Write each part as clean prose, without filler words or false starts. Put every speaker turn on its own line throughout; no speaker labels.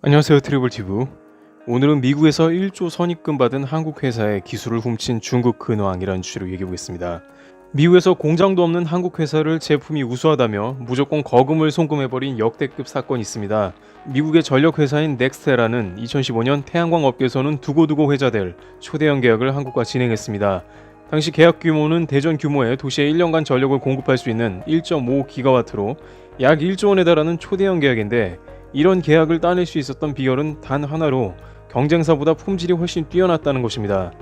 안녕하세요, 트리블티브. 오늘은 미국에서 1조 선입금 받은 한국 회사의 기술을 훔친 중국 근황이라는 주제로 얘기해보겠습니다. 미국에서 공장도 없는 한국 회사를 제품이 우수하다며 무조건 거금을 송금해버린 역대급 사건이 있습니다. 미국의 전력 회사인 넥스테라는 2015년 태양광 업계에서는 두고두고 회자될 초대형 계약을 한국과 진행했습니다. 당시 계약 규모는 대전 규모의 도시에 1년간 전력을 공급할 수 있는 1.5기가와트로 약 1조 원에 달하는 초대형 계약인데, 이런 계약을 따낼 수 있었던 비결은 단 하나로 경쟁사보다 품질이 훨씬 뛰어났다는 것입니다.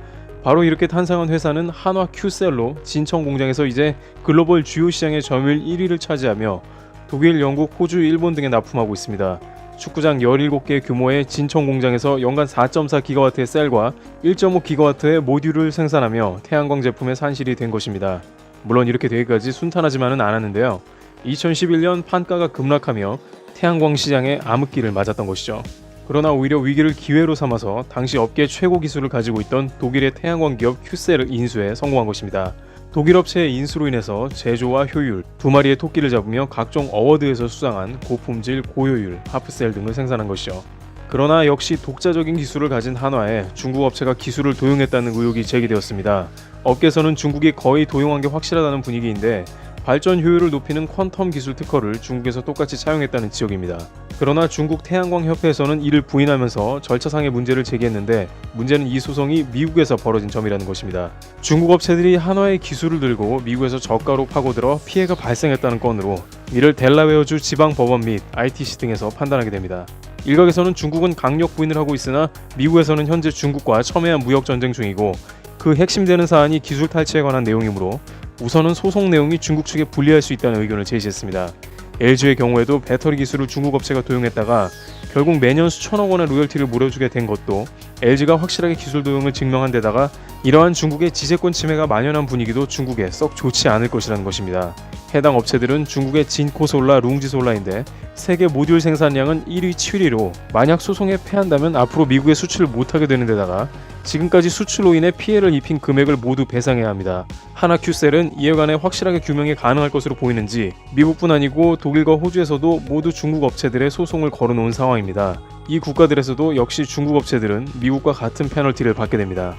바로 이렇게 탄생한 회사는 한화 큐셀로 진천 공장에서 이제 글로벌 주요 시장의 점유율 1위를 차지하며 독일, 영국, 호주, 일본 등에 납품하고 있습니다. 축구장 17개 규모의 진천 공장에서 연간 4.4기가와트의 셀과 1.5기가와트의 모듈을 생산하며 태양광 제품의 산실이 된 것입니다. 물론 이렇게 되기까지 순탄하지만은 않았는데요. 2011년 판가가 급락하며 태양광 시장에 암흑기를 맞았던 것이죠. 그러나 오히려 위기를 기회로 삼아서 당시 업계 최고 기술을 가지고 있던 독일의 태양광 기업 큐셀을 인수에 성공한 것입니다. 독일 업체의 인수로 인해서 제조와 효율, 두 마리의 토끼를 잡으며 각종 어워드에서 수상한 고품질, 고효율, 하프셀 등을 생산한 것이죠. 그러나 역시 독자적인 기술을 가진 한화에 중국 업체가 기술을 도용했다는 의혹이 제기되었습니다. 업계에서는 중국이 거의 도용한 게 확실하다는 분위기인데, 발전 효율을 높이는 퀀텀 기술 특허를 중국에서 똑같이 차용했다는 지적입니다. 그러나 중국 태양광 협회에서는 이를 부인하면서 절차상의 문제를 제기했는데, 문제는 이 소송이 미국에서 벌어진 점이라는 것입니다. 중국 업체들이 한화의 기술을 들고 미국에서 저가로 파고들어 피해가 발생했다는 건으로 이를 델라웨어주 지방법원 및 ITC 등에서 판단하게 됩니다. 일각에서는 중국은 강력 부인을 하고 있으나 미국에서는 현재 중국과 첨예한 무역 전쟁 중이고, 그 핵심되는 사안이 기술 탈취에 관한 내용이므로 우선은 소송 내용이 중국 측에 불리할 수 있다는 의견을 제시했습니다. LG의 경우에도 배터리 기술을 중국 업체가 도용했다가 결국 매년 수천억 원의 로열티를 물어주게 된 것도 LG가 확실하게 기술 도용을 증명한 데다가 이러한 중국의 지재권 침해가 만연한 분위기도 중국에 썩 좋지 않을 것이라는 것입니다. 해당 업체들은 중국의 진코솔라, 룽지솔라인데 세계 모듈 생산량은 1위, 7위로 만약 소송에 패한다면 앞으로 미국에 수출을 못하게 되는 데다가 지금까지 수출로 인해 피해를 입힌 금액을 모두 배상해야 합니다. 한화큐셀은 이에 관해 확실하게 규명이 가능할 것으로 보이는지 미국뿐 아니고 독일과 호주에서도 모두 중국 업체들의 소송을 걸어놓은 상황입니다. 이 국가들에서도 역시 중국 업체들은 미국과 같은 페널티를 받게 됩니다.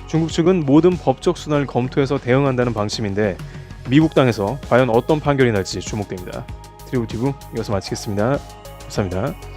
중국 측은 모든 법적 수단을 검토해서 대응한다는 방침인데, 미국 땅에서 과연 어떤 판결이 날지 주목됩니다. 트리블티브 이것을 마치겠습니다. 감사합니다.